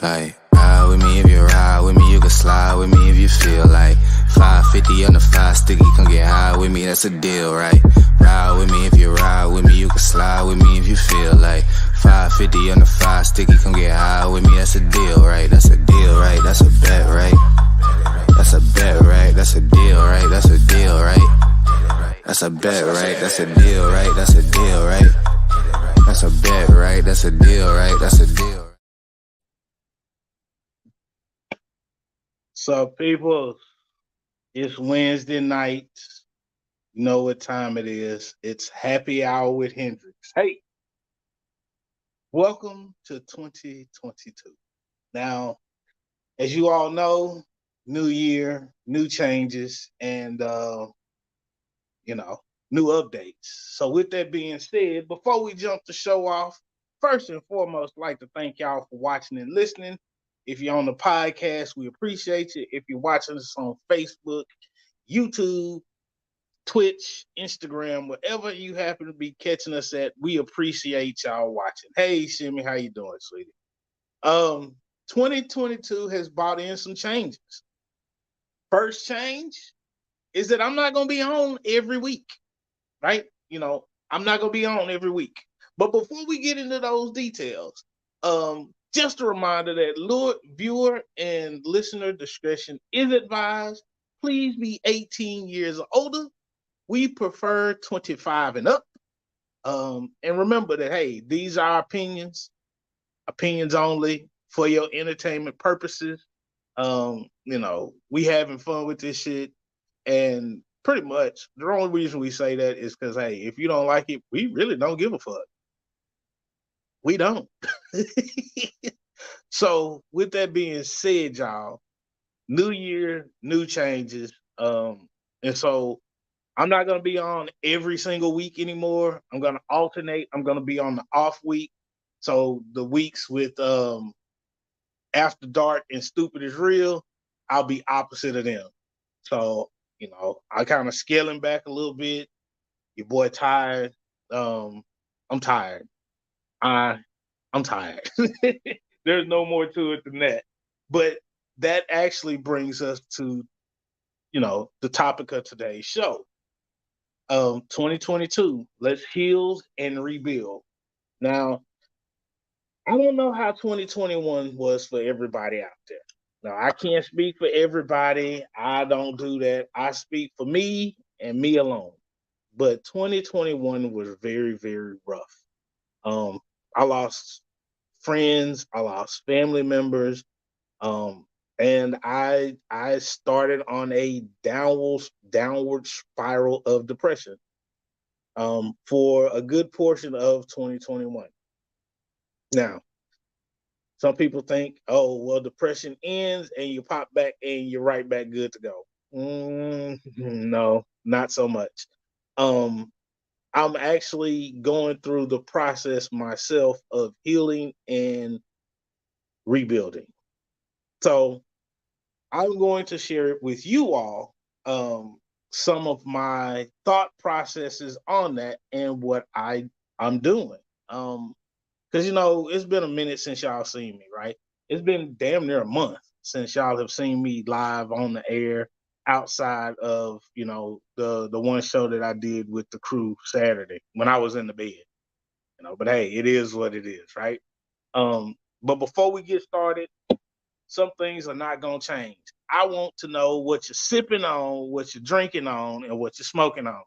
Like, ride with me if you ride with me, you can slide with me if you feel like 550 on the fly sticky, come get high with me, that's a deal, right? Ride with me if you ride with me, you can slide with me if you feel like 550 on the fly sticky, come get high with me, that's a deal, right? That's a deal, right? That's a bet, right? That's a bet, right? That's a deal, right? That's a deal, right? That's a bet, right? That's a deal, right? That's a deal, right? That's a bet, right? That's a deal, right? That's a deal. So, people, it's Wednesday night. You know what time it is. It's happy hour with Hendrix. Hey, welcome to 2022. Now, as you all know, new year, new changes, and you know, new updates. So, with that being said, before we jump the show off, first and foremost, I'd like to thank y'all for watching and listening. If you're on the podcast, we appreciate you. If you're watching us on Facebook, YouTube, Twitch, Instagram, wherever you happen to be catching us at, we appreciate y'all watching. Hey, Shimmy, how you doing, sweetie? 2022 has brought in some changes. First change is that I'm not gonna be on every week, right? I'm not gonna be on every week. But before we get into those details, just a reminder that viewer and listener discretion is advised. Please be 18 years or older. We prefer 25 and up. And remember that, hey, these are opinions only for your entertainment purposes. We having fun with this shit. And pretty much the only reason we say that is because, hey, if you don't like it, we really don't give a fuck. We don't. So, with that being said, y'all, new year, new changes. And so I'm not going to be on every single week anymore. I'm going to alternate. I'm going to be on the off week. So the weeks with After Dark and Stupid is Real, I'll be opposite of them. So, I kind of scaling back a little bit. Your boy tired. I'm tired. I'm tired. There's no more to it than that. But that actually brings us to, the topic of today's show. 2022. Let's heal and rebuild. Now, I don't know how 2021 was for everybody out there. Now, I can't speak for everybody. I don't do that. I speak for me and me alone. But 2021 was very, very rough. Um, I lost friends. I lost family members. Um, and I started on a downward spiral of depression for a good portion of 2021. Now, some people think, oh, well, depression ends and you pop back and you're right back good to go. No, not so much. Um, I'm actually going through the process myself of healing and rebuilding. So I'm going to share it with you all, some of my thought processes on that and what I'm doing. Because it's been a minute since y'all seen me, right? It's been damn near a month since y'all have seen me live on the air outside of the one show that I did with the crew Saturday when I was in the bed. But hey, it is what it is, right? But before we get started, some things are not gonna change. I want to know what you're sipping on, what you're drinking on, and what you're smoking on.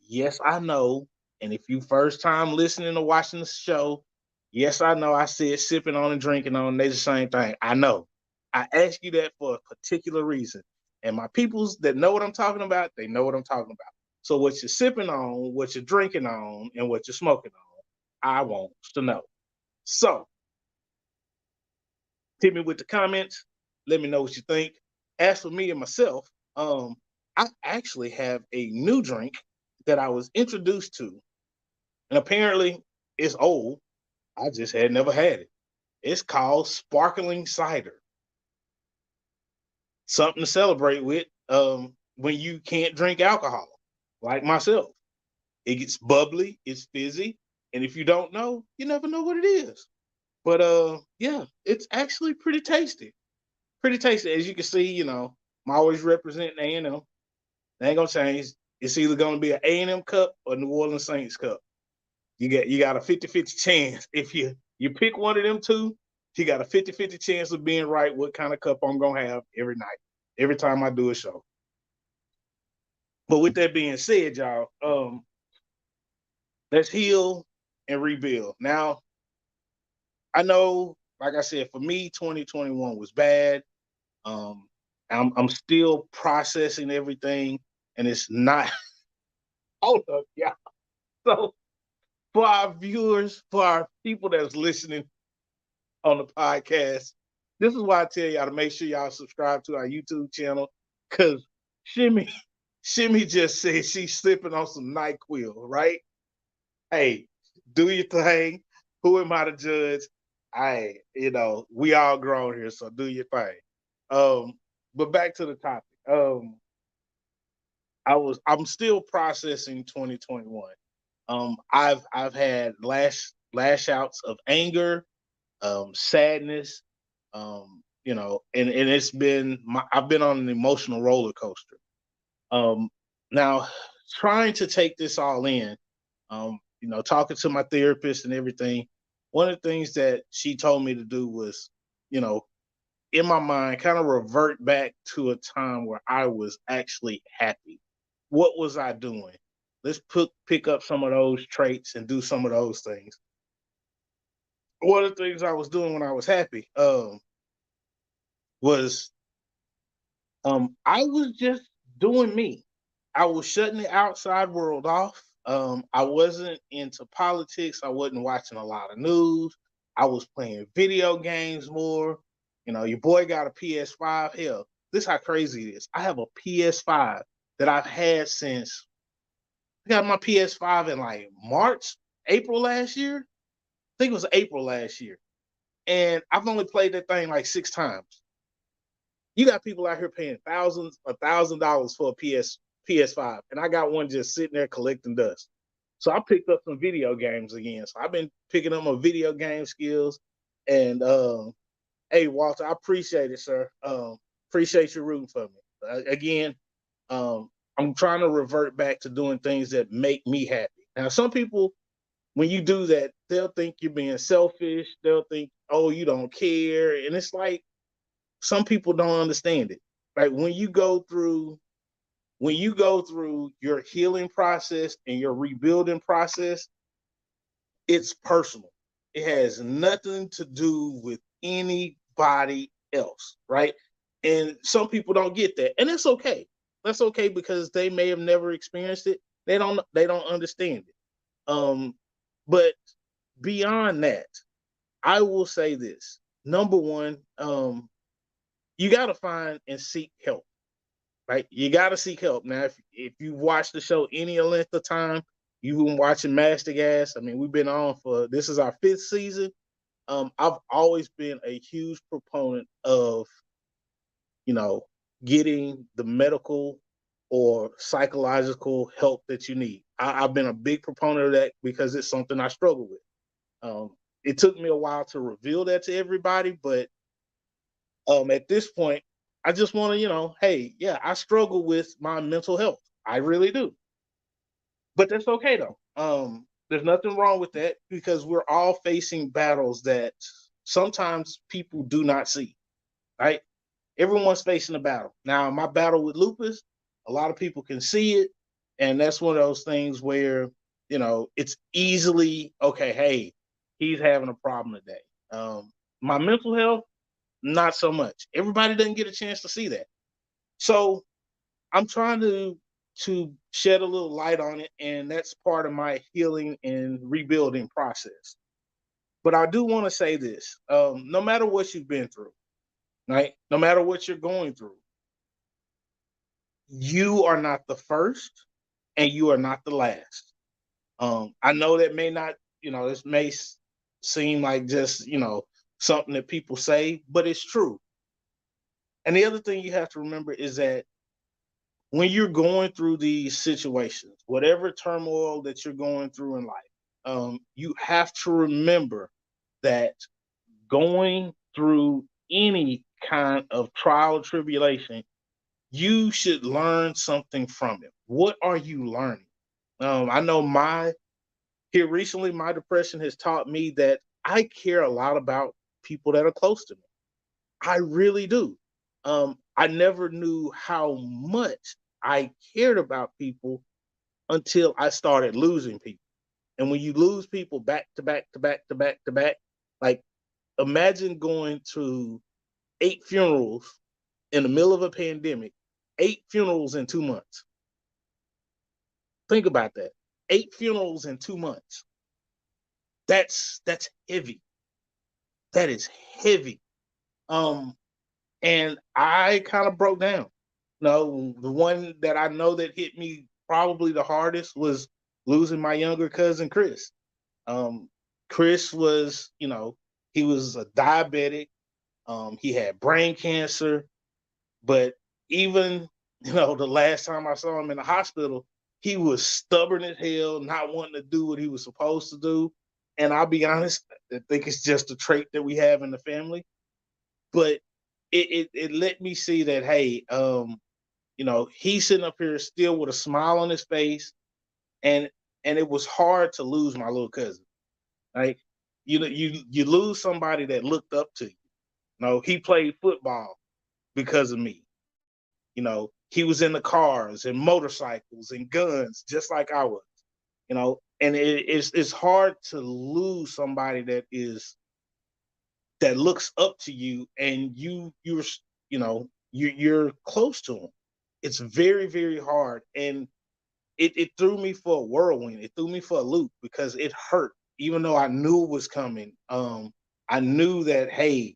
Yes, I know. And if you first time listening or watching the show, yes, I know I said sipping on and drinking on, they the same thing. I know. I ask you that for a particular reason. And my peoples that know what I'm talking about, they know what I'm talking about. So what you're sipping on, what you're drinking on, and what you're smoking on, I want to know. So hit me with the comments. Let me know what you think. As for me and myself, I actually have a new drink that I was introduced to, and apparently it's old. I just had never had it. It's called sparkling cider. Something to celebrate with when you can't drink alcohol, like myself. It gets bubbly, it's fizzy, and if you don't know, you never know what it is. But yeah, it's actually pretty tasty. Pretty tasty. As you can see, you know, I'm always representing A&M. They ain't gonna change. It's either gonna be an A&M Cup or New Orleans Saints Cup. You got a 50-50 chance. If you pick one of them two, you got a 50-50 chance of being right what kind of cup I'm gonna have every night, every time I do a show. But with that being said, y'all, let's heal and rebuild. Now, I know, like I said, for me, 2021 was bad. Um, I'm still processing everything, and it's not. Hold up, yeah. So for our viewers, for our people that's listening on the podcast, this is why I tell y'all to make sure y'all subscribe to our YouTube channel, because Shimmy, Shimmy just said she's sipping on some NyQuil, right? Hey, do your thing. Who am I to judge? We all grown here, so do your thing. But back to the topic. I'm still processing 2021. I've had lash outs of anger, sadness, and it's been I've been on an emotional roller coaster. Um, Now trying to take this all in, talking to my therapist and everything, one of the things that she told me to do was, you know, in my mind, kind of revert back to a time where I was actually happy. What was I doing? Let's pick up some of those traits and do some of those things. One of the things I was doing when I was happy was I was just doing me. I was shutting the outside world off. I wasn't into politics. I wasn't watching a lot of news. I was playing video games more. You know, your boy got a PS5. Hell, this is how crazy it is. I have a PS5 that I've had since I got my PS5 in like March, April last year. I think it was April last year. And I've only played that thing like 6 times. You got people out here paying $1,000 for a PS5, and I got one just sitting there collecting dust. So I picked up some video games again. So I've been picking up my video game skills. And hey, Walter, I appreciate it, sir. Appreciate you rooting for me. Again, I'm trying to revert back to doing things that make me happy. Now, some people, when you do that, they'll think you're being selfish. They'll think, oh, you don't care. And it's like, some people don't understand it. Like when you go through your healing process and your rebuilding process, it's personal. It has nothing to do with anybody else, right? And some people don't get that. And it's okay. That's okay because they may have never experienced it. They don't understand it. But beyond that, I will say this. Number one, you got to find and seek help, right? You got to seek help. Now, if you watch the show any length of time, you've been watching Master Gas. I mean, we've been on for this is our 5th season. I've always been a huge proponent of, you know, getting the medical or psychological help that you need. I've been a big proponent of that because it's something I struggle with. It took me a while to reveal that to everybody, but at this point, I just want to, hey, yeah, I struggle with my mental health. I really do. But that's okay though. There's nothing wrong with that because we're all facing battles that sometimes people do not see, right? Everyone's facing a battle. Now, my battle with lupus, a lot of people can see it. And that's one of those things where, it's easily, okay, hey, he's having a problem today. My mental health, not so much. Everybody doesn't get a chance to see that. So I'm trying to shed a little light on it, and that's part of my healing and rebuilding process. But I do want to say this: no matter what you've been through, right? No matter what you're going through, you are not the first, and you are not the last. I know that may not, this may seem like just something that people say, but it's true. And the other thing you have to remember is that when you're going through these situations, whatever turmoil that you're going through in life, you have to remember that going through any kind of trial or tribulation, you should learn something from it. What are you learning? I know here recently, my depression has taught me that I care a lot about people that are close to me. I really do. I never knew how much I cared about people until I started losing people. And when you lose people back to back to back to back to back, like imagine going to 8 funerals in the middle of a pandemic, 8 funerals in 2 months. Think about that. 8 funerals in 2 months. That's heavy. That is heavy. Um, and I kind of broke down. No, the one that I know that hit me probably the hardest was losing my younger cousin Chris. Um, Chris was, he was a diabetic. He had brain cancer, but even, the last time I saw him in the hospital, he was stubborn as hell, not wanting to do what he was supposed to do. And I'll be honest, I think it's just a trait that we have in the family. But it let me see that, hey, he's sitting up here still with a smile on his face, and it was hard to lose my little cousin. Like, you lose somebody that looked up to you. He played football because of me. He was in the cars and motorcycles and guns just like I was. And it's hard to lose somebody that looks up to you and you're close to them. It's very, very hard. And it threw me for a whirlwind. It threw me for a loop because it hurt, even though I knew it was coming. I knew that, hey,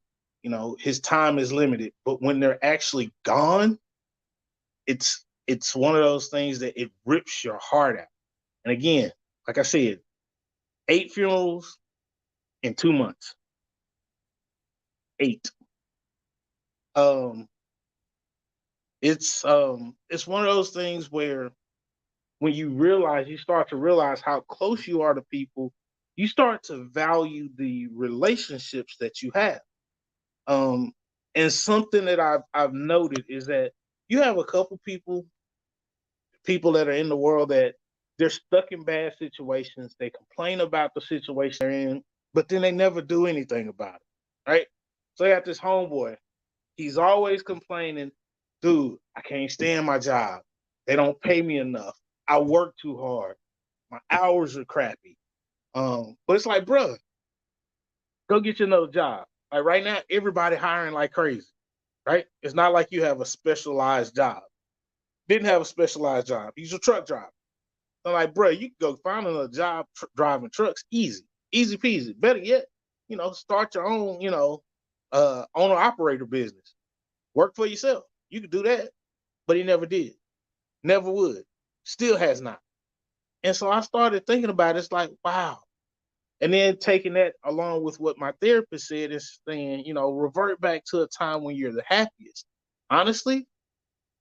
his time is limited, but when they're actually gone, it's one of those things that it rips your heart out. And again, like I said, 8 funerals in 2 months. 8. Um, it's one of those things where when you start to realize how close you are to people, you start to value the relationships that you have. Um, and something that I've noted is that you have a couple people that are in the world that they're stuck in bad situations. They complain about the situation they're in, but then they never do anything about it. Right? So I got this homeboy. He's always complaining, dude, I can't stand my job. They don't pay me enough. I work too hard. My hours are crappy. But it's like, bro, go get you another job. Like right now, everybody hiring like crazy, right? It's not like you have a specialized job. Didn't have a specialized job. He's a truck driver. I'm like, bro, you can go find another job driving trucks, easy peasy. Better yet, start your own, owner operator business. Work for yourself. You could do that, but he never did, never would, still has not. And so I started thinking about it. It's like, wow. And then taking that along with what my therapist said is saying, revert back to a time when you're the happiest. Honestly,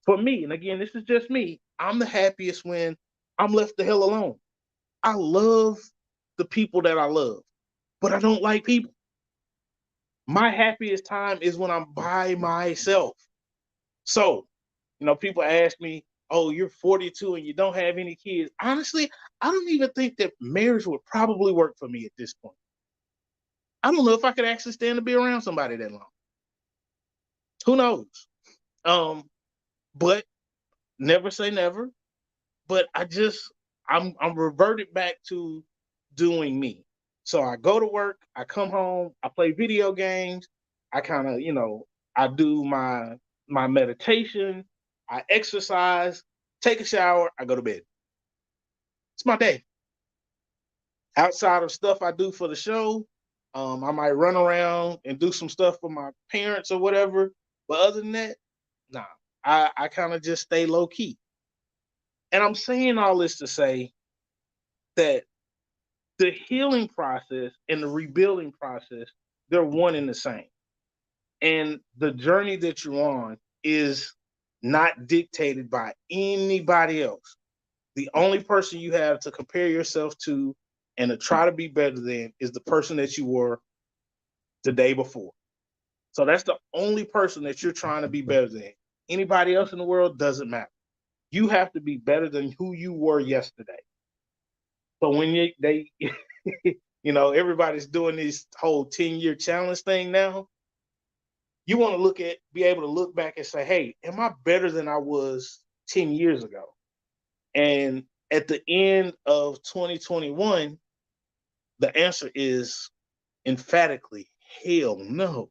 for me, and again, this is just me, I'm the happiest when I'm left the hell alone. I love the people that I love, but I don't like people. My happiest time is when I'm by myself. So, people ask me, oh, you're 42 and you don't have any kids. Honestly, I don't even think that marriage would probably work for me at this point. I don't know if I could actually stand to be around somebody that long. Who knows? But never say never. But I'm reverted back to doing me. So I go to work, I come home, I play video games, I kind of, I do my meditation, I exercise, take a shower, I go to bed. It's my day. Outside of stuff I do for the show, I might run around and do some stuff for my parents or whatever. But other than that, nah, I kind of just stay low key. And I'm saying all this to say that the healing process and the rebuilding process, they're one and the same. And the journey that you're on is not dictated by anybody else. The only person you have to compare yourself to and to try to be better than is the person that you were the day before. So that's the only person that you're trying to be better than. Anybody else in the world doesn't matter. You have to be better than who you were yesterday. So when everybody's doing this whole 10-year challenge thing now, you want to be able to look back and say, hey, am I better than I was 10 years ago? And at the end of 2021, the answer is emphatically, hell no,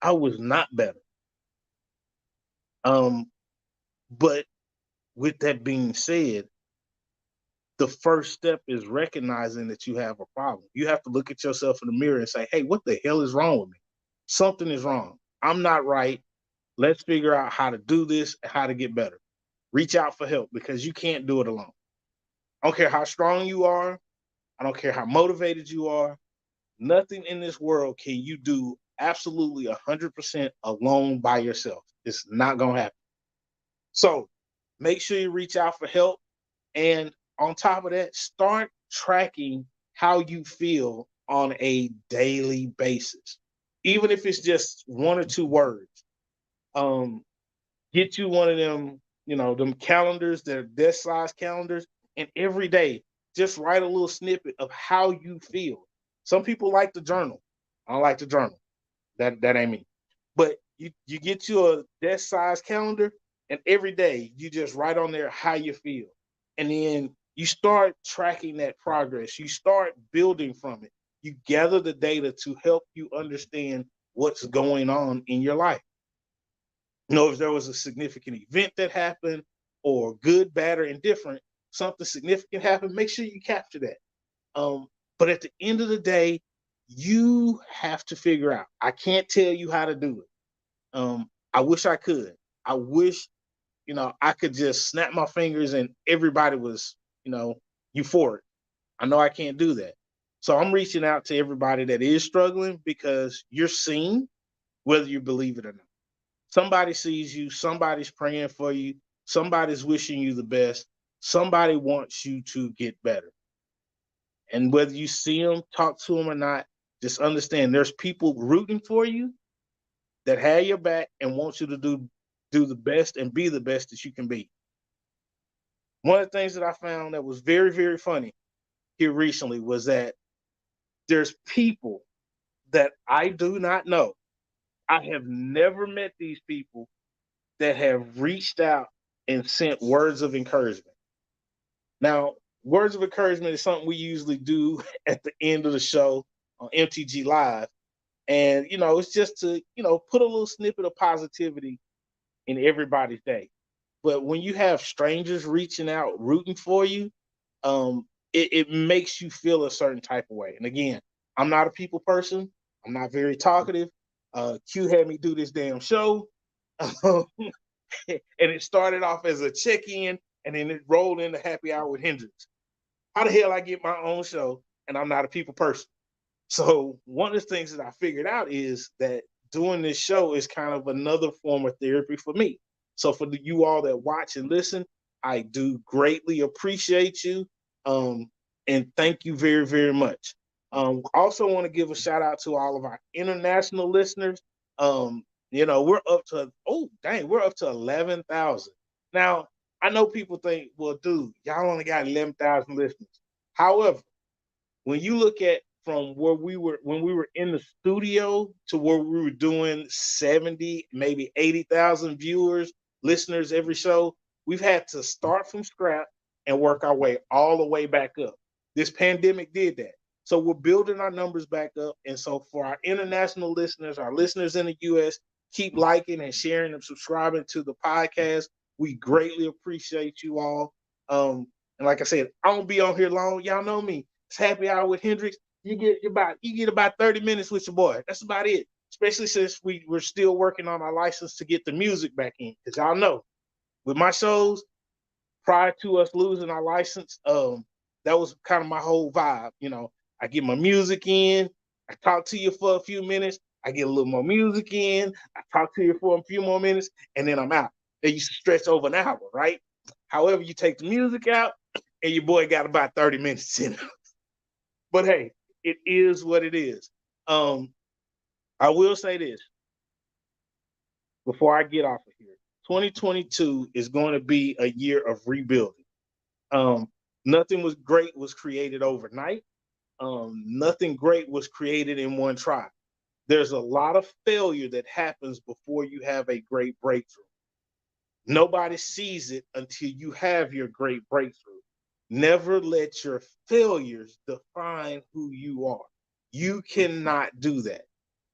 I was not better. But with that being said, the first step is recognizing that you have a problem. You have to look at yourself in the mirror and say, hey, what the hell is wrong with me? Something is wrong. I'm not right. Let's figure out how to do this and how to get better. Reach out for help because you can't do it alone. I don't care how strong you are. I don't care how motivated you are. Nothing in this world can you do absolutely 100% alone by yourself. It's not going to happen. So make sure you reach out for help. And on top of that, start tracking how you feel on a daily basis. Even if it's just one or two words. Get you one of them, them calendars, they're desk size calendars, and every day just write a little snippet of how you feel. Some people like to journal. I don't like to journal. That ain't me. But you get you a desk size calendar, and every day you just write on there how you feel. And then you start tracking that progress. You start building from it. You gather the data to help you understand what's going on in your life. If there was a significant event that happened, or good, bad, or indifferent, something significant happened, make sure you capture that. But at the end of the day, you have to figure out. I can't tell you how to do it. I wish I could. I wish, I could just snap my fingers and everybody was, euphoric. I know I can't do that. So I'm reaching out to everybody that is struggling because you're seen, whether you believe it or not. Somebody sees you, somebody's praying for you, somebody's wishing you the best, somebody wants you to get better. And whether you see them, talk to them or not, just understand there's people rooting for you that have your back and want you to do the best and be the best that you can be. One of the things that I found that was very, very funny here recently was that there's people that I do not know. I have never met these people that have reached out and sent words of encouragement. Now, words of encouragement is something we usually do at the end of the show on MTG Live. And, it's just to, put a little snippet of positivity in everybody's day. But when you have strangers reaching out, rooting for you, it makes you feel a certain type of way. And again, I'm not a people person. I'm not very talkative. Q had me do this damn show. And it started off as a check-in, and then it rolled into happy hour with Hendrix. How the hell I get my own show and I'm not a people person? So one of the things that I figured out is that doing this show is kind of another form of therapy for me. So for you all that watch and listen, I do greatly appreciate you. And thank you very, very much. Also want to give a shout out to all of our international listeners. We're up to, we're up to 11,000. Now, I know people think, well, dude, y'all only got 11,000 listeners. However, when you look at from where we were when we were in the studio to where we were doing 70, maybe 80,000 viewers, listeners every show, we've had to start from scratch and work our way all the way back up. This pandemic did that. So we're building our numbers back up. And so for our international listeners, our listeners in the US, keep liking and sharing and subscribing to the podcast. We greatly appreciate you all. And like I said, I don't be on here long. Y'all know me. It's happy hour with Hendrix. You get about 30 minutes with your boy. That's about it. Especially since we're still working on our license to get the music back in. Because y'all know, with my shows, prior to us losing our license, that was kind of my whole vibe. I get my music in, I talk to you for a few minutes, I get a little more music in, I talk to you for a few more minutes, and then I'm out. They used to stretch over an hour, right? However, you take the music out, and your boy got about 30 minutes in it. But hey, it is what it is. I will say this before I get off of here. 2022 is going to be a year of rebuilding. Nothing was great was created overnight. Nothing great was created in one try. There's a lot of failure that happens before you have a great breakthrough. Nobody sees it until you have your great breakthrough. Never let your failures define who you are. You cannot do that.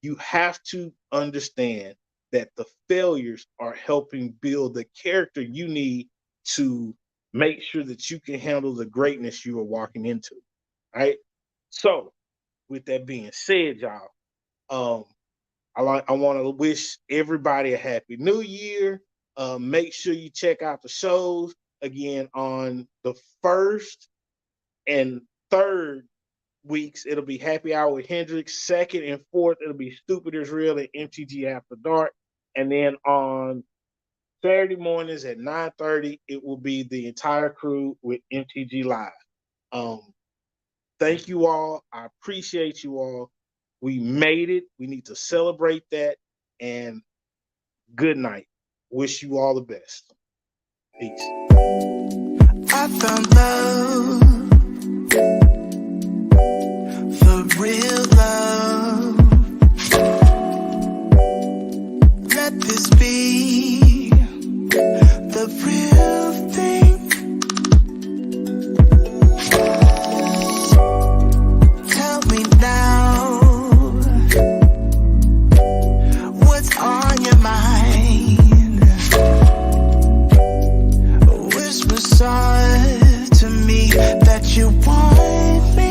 You have to understand that the failures are helping build the character you need to make sure that you can handle the greatness you are walking into. Right? So, with that being said, y'all, I want to wish everybody a happy new year. Make sure you check out the shows again on the 1st and 3rd weeks. It'll be Happy Hour with Hendrix. 2nd and 4th, it'll be Stupid is Real and MTG After Dark. And then on Saturday mornings at 9:30, it will be the entire crew with MTG Live. Thank you all. I appreciate you all. We made it. We need to celebrate that. And good night. Wish you all the best. Peace. I found love, the real love. Let this be the real thing. Tell me now, what's on your mind? Whisper soft to me that you want me.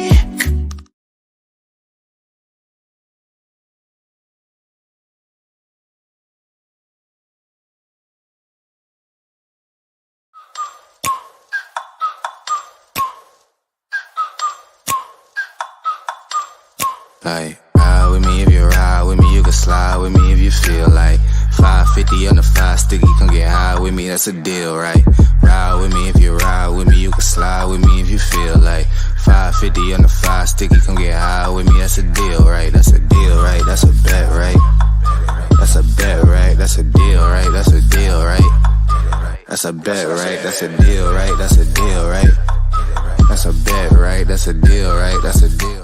Like, ride with me if you ride with me, you can slide with me if you feel like 550 on the 5 sticky, come get high with me, that's a deal, right? Ride with me if you ride with me, you can slide with me if you feel like 550 on the 5 sticky, come get high with me, that's a deal, right? That's a deal, right? That's a bet, right? That's a bet, right? That's a deal, right? That's a deal, right? That's a bet, right? That's a deal, right? That's a deal, right? That's a bet, right? That's a deal, right? That's a deal.